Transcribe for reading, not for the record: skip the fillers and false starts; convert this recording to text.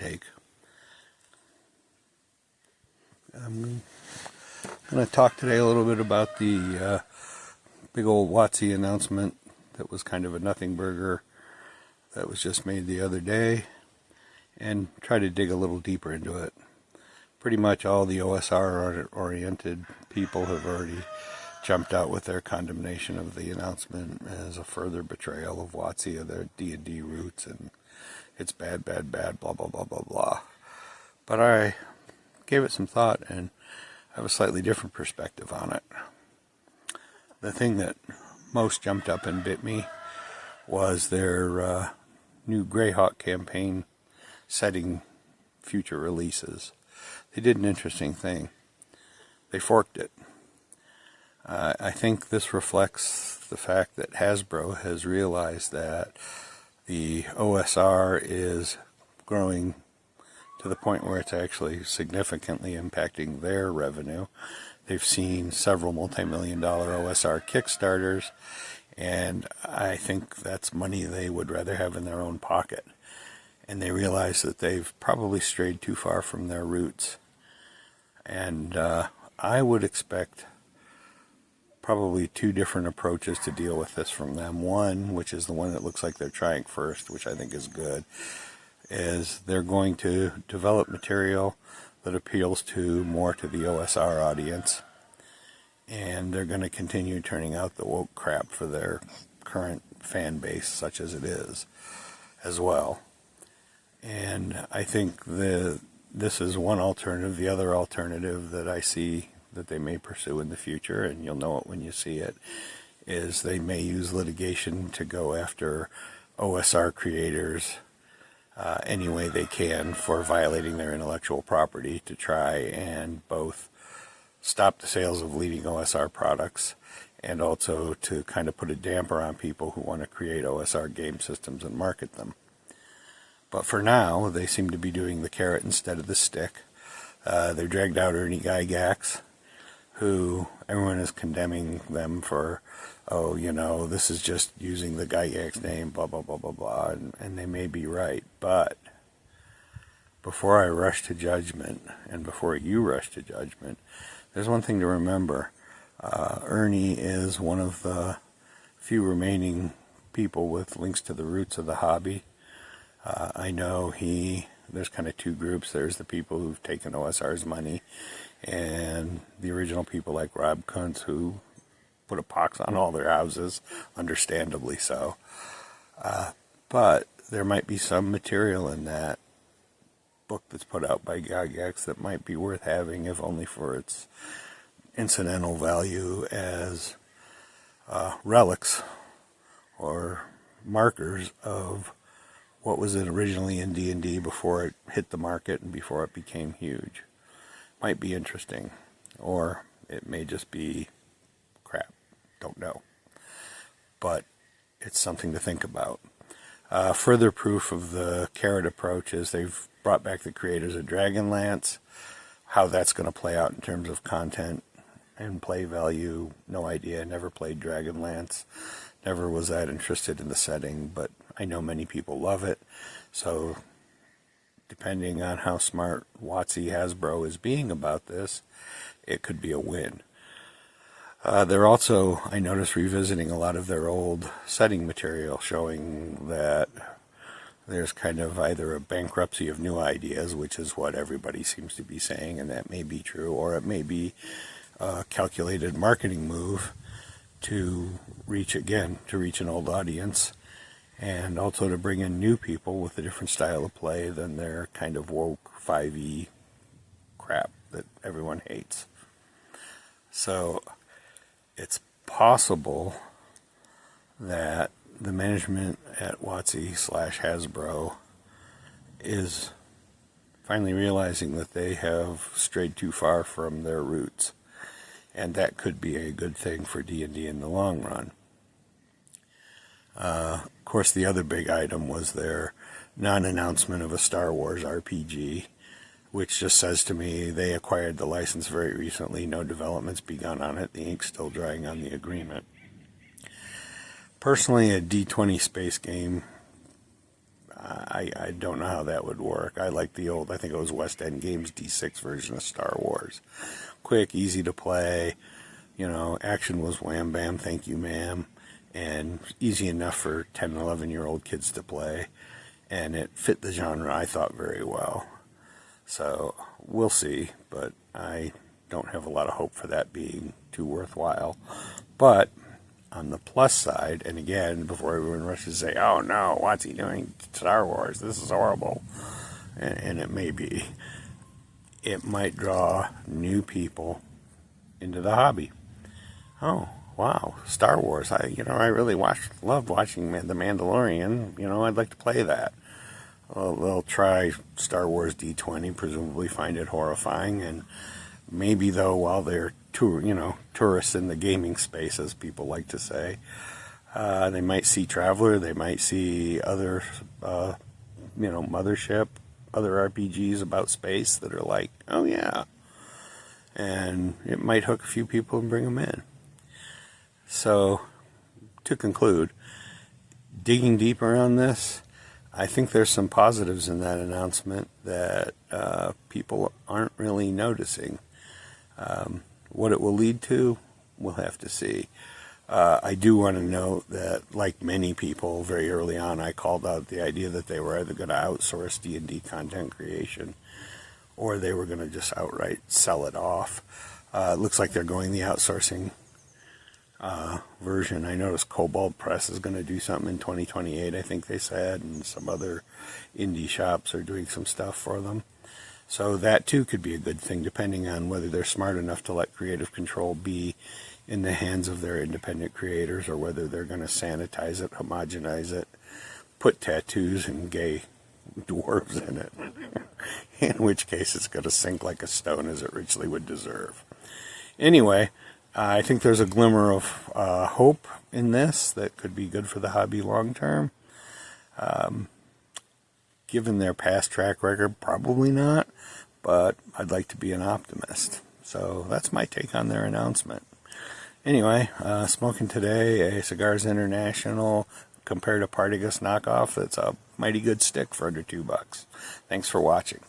take. I'm going to talk today a little bit about the big old WoTC announcement that was kind of a nothing burger that was just made the other day, and try to dig a little deeper into it. Pretty much all the OSR-oriented people have already jumped out with their condemnation of the announcement as a further betrayal of WoTC, of their D&D roots, and it's bad, bad, bad, blah, blah, blah, blah, blah. But I gave it some thought, and I have a slightly different perspective on it. The thing that most jumped up and bit me was their new Greyhawk campaign setting future releases. They did an interesting thing. They forked it. I think this reflects the fact that Hasbro has realized that the OSR is growing to the point where it's actually significantly impacting their revenue. They've seen several multi-million-dollar OSR Kickstarters, and I think that's money they would rather have in their own pocket. And they realize that they've probably strayed too far from their roots. And I would expect probably two different approaches to deal with this from them. One, which is the one that looks like they're trying first, which I think is good, is they're going to develop material that appeals more to the OSR audience, and they're going to continue turning out the woke crap for their current fan base, such as it is, as well. And I think this is one alternative. The other alternative that I see that they may pursue in the future, and you'll know it when you see it, is they may use litigation to go after OSR creators any way they can for violating their intellectual property, to try and both stop the sales of leading OSR products and also to kind of put a damper on people who want to create OSR game systems and market them. But for now, they seem to be doing the carrot instead of the stick. They dragged out Ernie Gygax, who everyone is condemning them for, oh, you know, this is just using the Gygax name, blah, blah, blah, blah, blah, and they may be right. But before I rush to judgment, and before you rush to judgment, there's one thing to remember. Ernie is one of the few remaining people with links to the roots of the hobby. I know there's kind of two groups. There's the people who've taken OSR's money, and the original people like Rob Kuntz, who put a pox on all their houses, understandably so. But there might be some material in that book that's put out by Gygax that might be worth having, if only for its incidental value as relics or markers of what was it originally in D&D before it hit the market and before it became huge. Might be interesting, or it may just be crap. Don't know. But it's something to think about. Further proof of the carrot approach is they've brought back the creators of Dragonlance. How that's going to play out in terms of content and play value, no idea. Never played Dragonlance. Never was that interested in the setting, but I know many people love it. So depending on how smart WoTC Hasbro is being about this, it could be a win. They're also, I noticed, revisiting a lot of their old setting material, showing that there's kind of either a bankruptcy of new ideas, which is what everybody seems to be saying, and that may be true, or it may be a calculated marketing move to reach an old audience, and also to bring in new people with a different style of play than their kind of woke 5e crap that everyone hates. So it's possible that the management at WoTC/Hasbro is finally realizing that they have strayed too far from their roots, and that could be a good thing for D&D in the long run. Of course, the other big item was their non-announcement of a Star Wars RPG, which just says to me they acquired the license very recently, no development's begun on it, the ink's still drying on the agreement. Personally, a D20 space game, I don't know how that would work. I like the old, I think it was West End Games D6 version of Star Wars. Quick, easy to play, you know, action was wham bam, thank you ma'am, and easy enough for 10, 11-year-old kids to play, and it fit the genre, I thought, very well. So we'll see, but I don't have a lot of hope for that being too worthwhile. But on the plus side, and again, before everyone rushes to say, oh no, what's he doing? Star Wars, this is horrible. And it may be. It might draw new people into the hobby. Oh, wow, Star Wars. I really loved watching The Mandalorian. You know, I'd like to play that. Well, they'll try Star Wars D20, presumably find it horrifying, and maybe, though, while they're tourists in the gaming space, as people like to say, they might see Traveler, they might see other, Mothership, other RPGs about space that are like, oh yeah, and it might hook a few people and bring them in. So, to conclude, digging deeper on this, I think there's some positives in that announcement that people aren't really noticing. What it will lead to, we'll have to see. I do want to note that, like many people, very early on, I called out the idea that they were either going to outsource D&D content creation or they were going to just outright sell it off. It looks like they're going the outsourcing version. I noticed Cobalt Press is going to do something in 2028, I think they said, and some other indie shops are doing some stuff for them. So that too could be a good thing, depending on whether they're smart enough to let creative control be in the hands of their independent creators, or whether they're going to sanitize it, homogenize it, put tattoos and gay dwarves in it, in which case it's going to sink like a stone, as it richly would deserve. Anyway, I think there's a glimmer of hope in this that could be good for the hobby long term. Given their past track record, probably not, but I'd like to be an optimist. So that's my take on their announcement. Anyway, smoking today a Cigars International compared to Partagas knockoff. That's a mighty good stick for under $2. Thanks for watching.